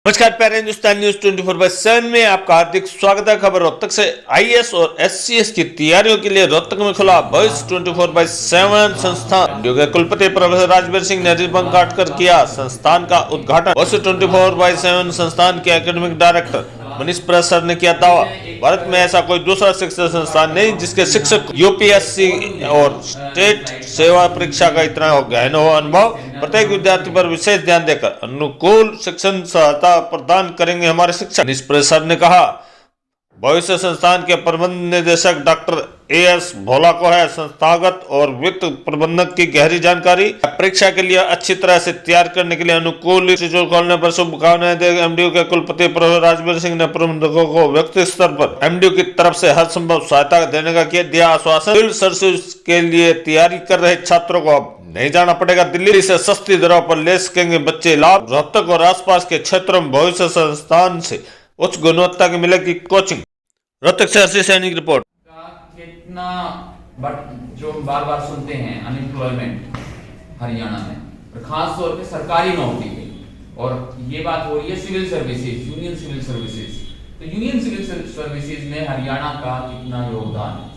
नमस्कार प्यारे हिंदुस्तान न्यूज 24/7 में आपका हार्दिक स्वागत है। खबर रोहतक से आईएएस और एससीएस की तैयारियों के लिए रोहतक में खुला भविष्य 24/7 संस्थान। एमडीयू के कुलपति प्रोफेसर राजवीर सिंह ने रिबन काटकर किया संस्थान का उद्घाटन। भविष्य 24/7 संस्थान के एकेडमिक डायरेक्टर मनीष प्रसाद ने किया दावा, भारत में ऐसा कोई दूसरा शिक्षा संस्थान नहीं जिसके शिक्षक यूपीएससी और स्टेट सेवा परीक्षा का इतना गहन हो अनुभव। प्रत्येक विद्यार्थी पर विशेष ध्यान देकर अनुकूल शिक्षण सहायता प्रदान करेंगे हमारे शिक्षक। मनीष प्रसाद ने कहा, भविष्य संस्थान के प्रबंध निदेशक डॉक्टर एएस भोला को है संस्थागत और वित्त प्रबंधक की गहरी जानकारी। परीक्षा के लिए अच्छी तरह से तैयार करने के लिए अनुकूल इंस्टीट्यूट खोलने पर शुभकामनाएं दे एमडीयू के कुलपति प्रोफेसर राजवीर सिंह ने प्रबंधकों को व्यक्तिगत स्तर पर एमडीयू की तरफ से हर संभव सहायता देने का दिया आश्वासन। सिविल सर्विस के लिए तैयारी कर रहे छात्रों को अब नहीं जाना पड़ेगा दिल्ली से सस्ती दरों पर ले सकेंगे बच्चे लाभ। रोहतक और आसपास के क्षेत्रों में भविष्य संस्थान से उच्च गुणवत्ता की मिलेगी कोचिंग। रोहतक से हर्षी सैनी की रिपोर्ट। कितना बट जो बार बार सुनते हैं अनएम्प्लॉयमेंट हरियाणा में, और खास तौर पे सरकारी नौकरी में, और ये बात हो रही है civil services, union civil services. तो यूनियन सिविल सर्विसेज में हरियाणा का कितना योगदान है।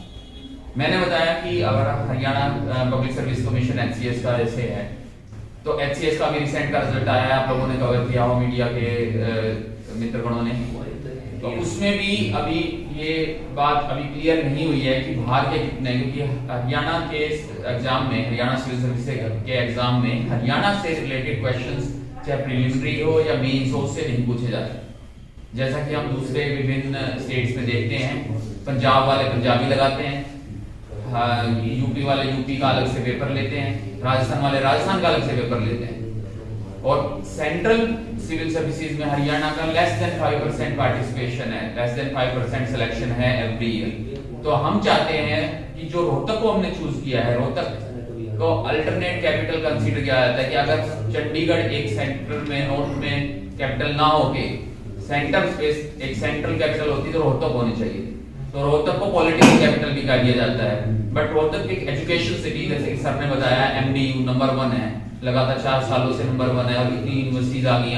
मैंने बताया कि अगर Haryana public service commission HCS का जैसे है, तो एचसीएस का भी रिसेंट का रिजल्ट आया है, आप लोगों ने कवर किया हो मीडिया के मित्रगणों ने। तो उसमें भी अभी ये बात अभी क्लियर नहीं हुई है कि बाहर के कितने, क्योंकि हरियाणा के एग्जाम में, हरियाणा सिविल सर्विस के एग्जाम में हरियाणा से रिलेटेड क्वेश्चंस चाहे प्रीलिमिनरी हो या मेंस हो उससे नहीं पूछे जाते, जैसा कि हम दूसरे विभिन्न स्टेट्स में देखते हैं। पंजाब वाले पंजाबी लगाते हैं, यूपी वाले यूपी का अलग से पेपर लेते हैं, राजस्थान वाले राजस्थान का अलग से पेपर लेते हैं। और सेंट्रल सिविल सर्विसेज में हरियाणा का लेस देन 5% पार्टिसिपेशन है, लेस देन 5% सिलेक्शन है एवरी ईयर। तो हम चाहते हैं कि जो रोहतक को हमने चूज किया है, रोहतक को अल्टरनेट कैपिटल कंसीडर किया जाता है कि अगर चंडीगढ़ एक सेंट्रल में नॉर्थ में कैपिटल ना होके सेंटर स्पेस एक सेंट्रल कैपिटल होती तो रोहतक होनी चाहिए। तो रोहतक को पॉलिटिकल कैपिटल भी कहा दिया जाता है, बट रोहतक एक एजुकेशन सिटी, जैसे कि सर ने बताया, एमडीयू नंबर 1 है, लगातार 4 सालों से नंबर 1 है, और इतनी यूनिवर्सिटीज आ गई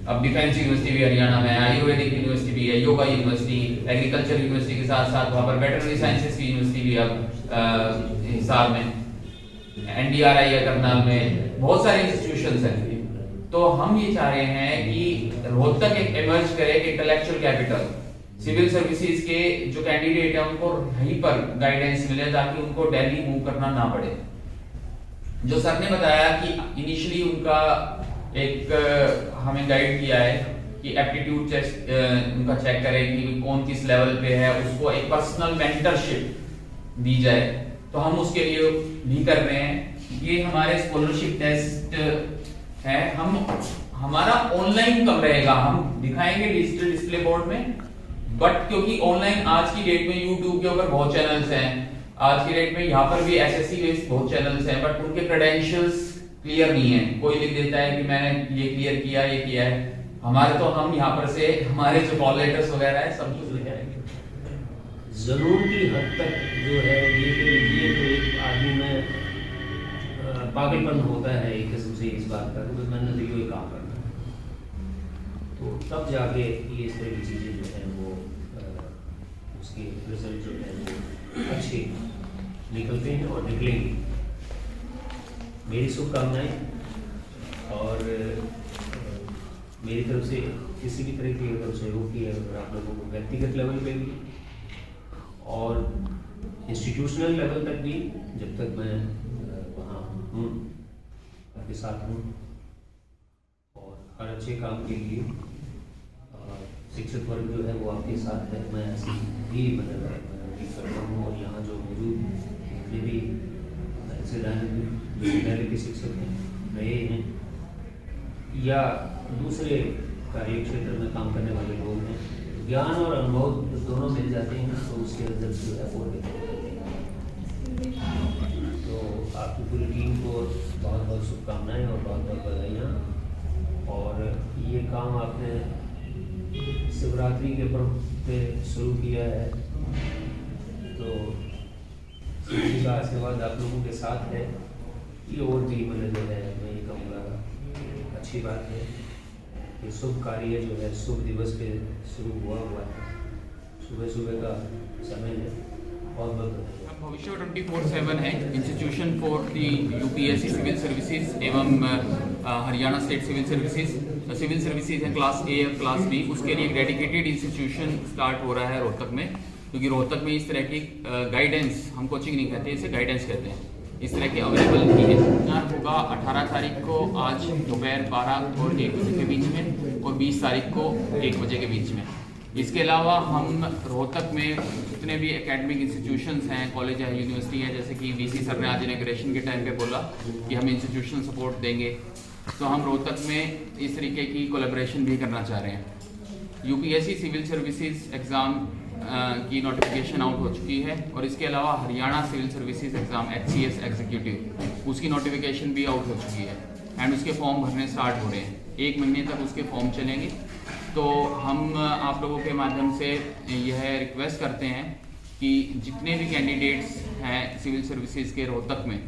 अब डिफेंस यूनिवर्सिटी भी हरियाणा में है, आयुर्वेदिक यूनिवर्सिटी भी है, योगा यूनिवर्सिटी, एग्रीकल्चर यूनिवर्सिटी के साथ साथ वहाँ पर वेटरनरी साइंसेस की यूनिवर्सिटी भी अब हिसार में, एनडीआरआई है करनाल में, बहुत सारे इंस्टीट्यूशंस हैं। तो हम ये चाह रहे हैं कि रोहतक एक इमर्ज करे इंटेलेक्चुअल कैपिटल, सिविल सर्विसेज के जो कैंडिडेट है उनको वहीं पर गाइडेंस मिले ताकि उनको दिल्ली मूव करना ना पड़े। जो सर ने बताया कि इनिशियली उनका एक हमें गाइड किया है कि एप्टीट्यूड टेस्ट उनका चेक करें कि कौन किस लेवल पे है, उसको एक पर्सनल मेंटरशिप दी जाए। तो हम उसके लिए भी कर रहे हैं। ये हमारे स्कॉलरशिप टेस्ट है, हमारा ऑनलाइन कब रहेगा, हम दिखाएंगे डिजिटल डिस्प्ले बोर्ड में, बट क्योंकि ऑनलाइन आज की डेट में यूट्यूब के ऊपर बहुत चैनल्स हैं, आज की डेट में यहाँ पर भी एसएससी बेस्ड बहुत चैनल्स हैं, बट उनके क्रेडेंशियल्स क्लियर नहीं है। कोई लिख देता है कि मैंने ये क्लियर किया, ये किया है। हमारे तो हम यहाँ पर से हमारे जो कॉल लेटर्स वगैरह है सब कुछ लिख आएंगे। जरूरी हद तक जो है ये तो एक आदमी में पागलपन होता है एक किस्म से इस बात का, तो मैंने तो यही काम करना है, तो तब जाके ये इस तरह की चीज़ें जो है वो उसके रिजल्ट जो है वो अच्छे निकलते हैं और निकलेंगे। मेरी शुभकामनाएं, और मेरी तरफ से किसी भी तरह की अगर सहयोग की है अगर आप लोगों को व्यक्तिगत लेवल पे भी और इंस्टीट्यूशनल लेवल तक भी, जब तक मैं वहाँ हूँ आपके साथ हूँ, और हर अच्छे काम के लिए शिक्षक वर्ग जो है वो आपके साथ है, मैं ऐसी भी मतलब करता हूँ। और यहाँ जो मौजूद ये भी विद्यालय के शिक्षक हैं, नए हैं या दूसरे कार्य क्षेत्र में काम करने वाले लोग हैं, ज्ञान और अनुभव दोनों मिल जाते हैं तो उसके रिजल्ट जो है वो तो आपकी पूरी टीम को बहुत बहुत शुभकामनाएं और बहुत बहुत बधाइयाँ। और ये काम आपने शिवरात्रि के पर्व पे शुरू किया है, तो शिव का आशीर्वाद आप लोगों के साथ है, ये और भी मतलब जो है मैं ये कहूँगा अच्छी बात है। ये शुभ कार्य जो है शुभ दिवस पे शुरू हुआ है, सुबह सुबह का समय है। बहुत बहुत धन्यवाद। भविष्य 24/7 है institution for the UPSC civil services एवं हरियाणा स्टेट सिविल सर्विसेज है क्लास ए और क्लास बी, उसके लिए एक डेडिकेटेड इंस्टीट्यूशन स्टार्ट हो रहा है रोहतक में, क्योंकि रोहतक में इस तरह की गाइडेंस, हम कोचिंग नहीं कहते, इसे गाइडेंस कहते हैं, इस तरह की अवेलेबल की है। सेमिनार होगा 18 तारीख को आज दोपहर 12 और 1 बजे के बीच में, और 20 तारीख को 1 बजे के बीच में। इसके अलावा हम रोहतक में जितने भी एकेडमिक इंस्टीट्यूशंस हैं, कॉलेज है, यूनिवर्सिटी है, जैसे कि वीसी सर ने आज इनॉग्रेशन के टाइम पे बोला कि हम इंस्टीट्यूशनल सपोर्ट देंगे, तो हम रोहतक में इस तरीके की कोलैबोरेशन भी करना चाह रहे हैं। यूपीएससी सिविल सर्विसेज एग्ज़ाम की नोटिफिकेशन आउट हो चुकी है, और इसके अलावा Haryana civil services exam HCS executive, उसकी नोटिफिकेशन भी आउट हो चुकी है, एंड उसके फॉर्म भरने स्टार्ट हो रहे हैं। 1 महीने तक उसके फॉर्म चलेंगे। तो हम आप लोगों के माध्यम से यह रिक्वेस्ट करते हैं कि जितने भी कैंडिडेट्स हैं सिविल सर्विसेज के रोहतक में,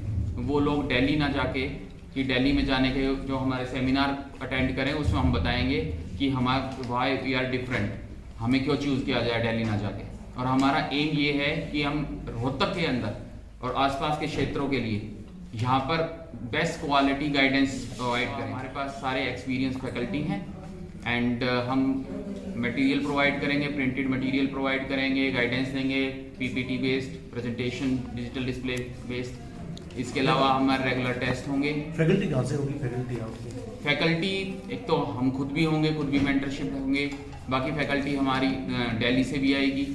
वो लोग दिल्ली ना जाके, कि दिल्ली में जाने के जो हमारे सेमिनार अटेंड करें, उसमें हम बताएंगे कि हमारा वाई वी आर डिफरेंट, हमें क्यों चूज़ किया जाए दिल्ली ना जाके। और हमारा एम ये है कि हम रोहतक के अंदर और आसपास के क्षेत्रों के लिए यहाँ पर बेस्ट क्वालिटी गाइडेंस प्रोवाइड करें। हमारे पास सारे एक्सपीरियंस फैकल्टी हैं, एंड हम मटेरियल प्रोवाइड करेंगे, प्रिंटेड मटेरियल प्रोवाइड करेंगे, गाइडेंस देंगे, PPT based presentation, digital display based. इसके अलावा हमारे रेगुलर टेस्ट होंगे। फैकल्टी कहाँ से होगी? फैकल्टी एक तो हम खुद भी होंगे, खुद भी मेंटरशिप होंगे, बाकी फैकल्टी हमारी दिल्ली से भी आएगी,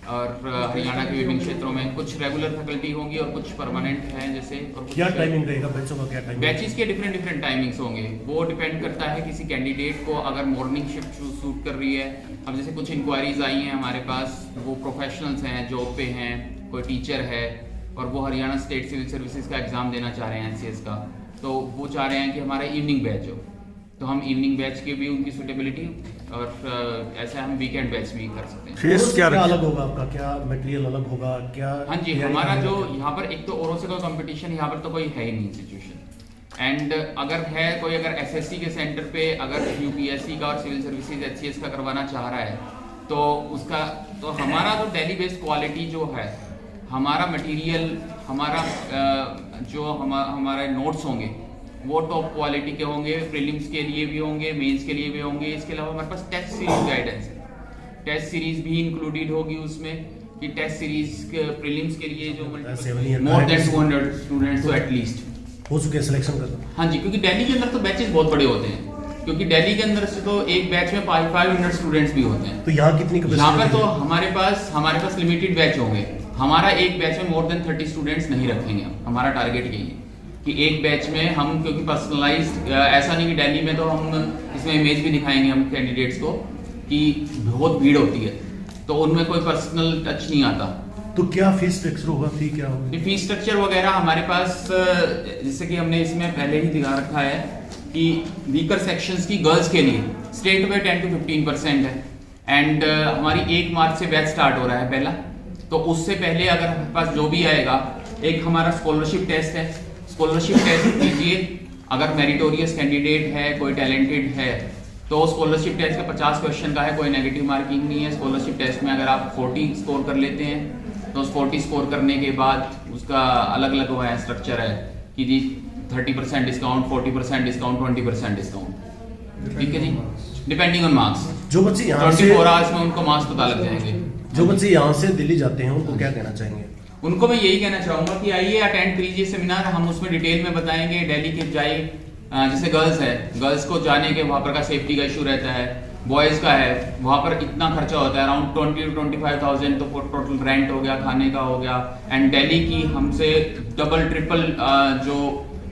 और हरियाणा के विभिन्न क्षेत्रों में कुछ रेगुलर फैकल्टी होंगी और कुछ परमानेंट हैं जैसे। और क्या टाइमिंग रहेगा बैचों का? क्या टाइमिंग? बैचेस के डिफरेंट टाइमिंग्स होंगे, वो डिपेंड करता है किसी कैंडिडेट को, अगर मॉर्निंग शिफ्ट सूट कर रही है। अब जैसे कुछ इंक्वायरीज आई हैं हमारे पास, वो प्रोफेशनल्स हैं, जॉब पे हैं, कोई टीचर है और वो हरियाणा स्टेट सिविल सर्विसेज का एग्जाम देना चाह रहे हैं HCS का, तो वो चाह रहे हैं कि हमारा इवनिंग बैच हो, तो हम इवनिंग बैच की भी उनकी सुटेबिलिटी, और ऐसा हम वीकेंड बैच भी कर सकते हैं। फीस क्या अलग होगा आपका? क्या मटेरियल अलग होगा? क्या? हाँ जी, हमारा जो यहाँ पर एक तो औरों से कोई कंपटीशन यहाँ पर तो कोई है ही नहीं इंस्टीट्यूशन, एंड अगर है कोई, अगर SSC के सेंटर पे अगर UPSC का और सिविल सर्विसेज HCS का करवाना चाह रहा है, तो उसका, तो हमारा तो दिल्ली बेस्ड क्वालिटी जो है, हमारा मटेरियल, हमारा जो हमारे नोट्स होंगे वो टॉप क्वालिटी के होंगे, प्रीलिम्स के लिए भी होंगे, मेंस के लिए भी होंगे। इसके अलावा हमारे पास टेस्ट सीरीज गाइडेंस है, टेस्ट सीरीज भी इंक्लूडेड होगी उसमें, कि टेस्ट सीरीज प्रीलिम्स के लिए जो मोर देन 200 स्टूडेंट्स तो एटलीस्ट हो चुके सिलेक्शन करना। हाँ जी, क्योंकि दिल्ली के अंदर तो बैचेस बहुत बड़े होते हैं, क्योंकि दिल्ली के अंदर से तो एक बैच में 500 स्टूडेंट्स भी होते हैं। तो यहाँ कितनी कैपेसिटी? यहाँ पर तो हमारे पास लिमिटेड बैच होंगे। हमारा एक बैच में मोर देन 30 स्टूडेंट्स नहीं रखेंगे। हमारा टारगेट यही है कि एक बैच में हम, क्योंकि पर्सनलाइज्ड, ऐसा नहीं कि दिल्ली में तो हम इसमें इमेज भी दिखाएंगे हम कैंडिडेट्स को कि बहुत भीड़ होती है, तो उनमें कोई पर्सनल टच नहीं आता। तो क्या फीस स्ट्रक्चर होगा? फी क्या होगी? फीस स्ट्रक्चर वगैरह हमारे पास, जैसे कि हमने इसमें पहले ही दिखा रखा है कि वीकर सेक्शंस की गर्ल्स के लिए स्टेट में 10 to 15% है, एंड हमारी 1 मार्च से बैच स्टार्ट हो रहा है पहला। तो उससे पहले अगर हमारे पास जो भी आएगा, एक हमारा स्कॉलरशिप टेस्ट है, स्कॉलरशिप टेस्ट दीजिए। अगर मेरिटोरियस कैंडिडेट है, कोई टैलेंटेड है, तो स्कॉलरशिप टेस्ट का 50 क्वेश्चन का है, कोई नेगेटिव मार्किंग नहीं है। स्कॉलरशिप टेस्ट में अगर आप 40 स्कोर कर लेते हैं, तो 40 स्कोर करने के बाद उसका अलग अलग वो है स्ट्रक्चर है कि जी 30% डिस्काउंट, 40% डिस्काउंट, 20% डिस्काउंट, ठीक है जी, डिपेंडिंग ऑन मार्क्स। जो बच्चे यहाँ से 24 आवर्स में उनको मार्क्स पता लग जाएंगे। जो बच्चे यहाँ से दिल्ली जाते हैं उनको क्या कहना चाहेंगे? उनको मैं यही कहना चाहूंगा कि आइए अटेंड कीजिए सेमिनार, हम उसमें डिटेल में बताएंगे। दिल्ली के जाए, जैसे गर्ल्स है, गर्ल्स को जाने के वहाँ पर का सेफ्टी का इशू रहता है, बॉयज़ का है, वहाँ पर इतना खर्चा होता है अराउंड 20 to 25,000, तो टोटल रेंट हो गया, खाने का हो गया, एंड दिल्ली की हमसे डबल ट्रिपल जो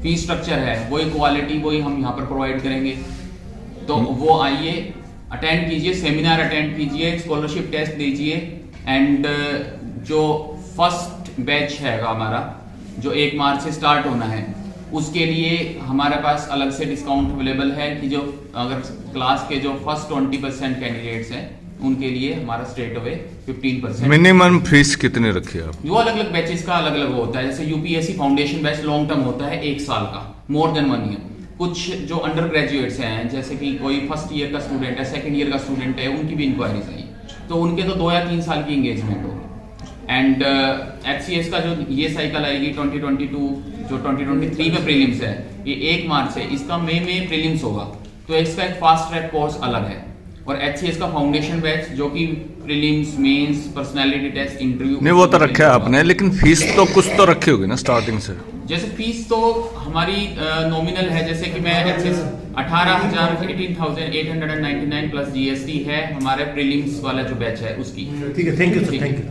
फीस स्ट्रक्चर है, वही क्वालिटी वही हम यहाँ पर प्रोवाइड करेंगे। तो वो आइए, अटेंड कीजिए, सेमिनार अटेंड कीजिए, स्कॉलरशिप टेस्ट दीजिए, एंड जो फर्स्ट बैच है हमारा, जो 1 मार्च से स्टार्ट होना है, उसके लिए हमारे पास अलग से डिस्काउंट अवेलेबल है कि जो अगर क्लास के जो फर्स्ट 20% कैंडिडेट्स हैं, उनके लिए हमारा स्ट्रेट अवे 15%। मिनिमम फीस कितनी रखी है आप? वो अलग अलग बैचेस का अलग अलग होता है। जैसे UPSC foundation batch long term होता है, 1 साल का, मोर देन 1 ईयर। कुछ जो अंडर ग्रेजुएट्स हैं, जैसे कि कोई फर्स्ट ईयर का स्टूडेंट है, सेकंड ईयर का स्टूडेंट है, उनकी भी इंक्वायरीज आई, तो उनके तो 2 या 3 साल की एंगेजमेंट होगी। एंड HCS का जो ये साइकिल आएगी 2022, जो 2023 में प्रीलिम्स है, ये 1 मार्च से, इसका मई में प्रीलिम्स होगा, तो इसका एक फास्ट ट्रैक कोर्स अलग है। और HCS का फाउंडेशन बैच जो कि prelims, mains, personality test, interview, नहीं वो तो रखे है आपने, लेकिन फीस तो कुछ तो रखी होगी ना स्टार्टिंग से। जैसे फीस तो हमारी नॉमिनल है, जैसे कि मैं HCS 18,899 प्लस GST है हमारे प्रीलिम्स वाला जो बैच है उसकी। ठीक है, thank you sir, thank you.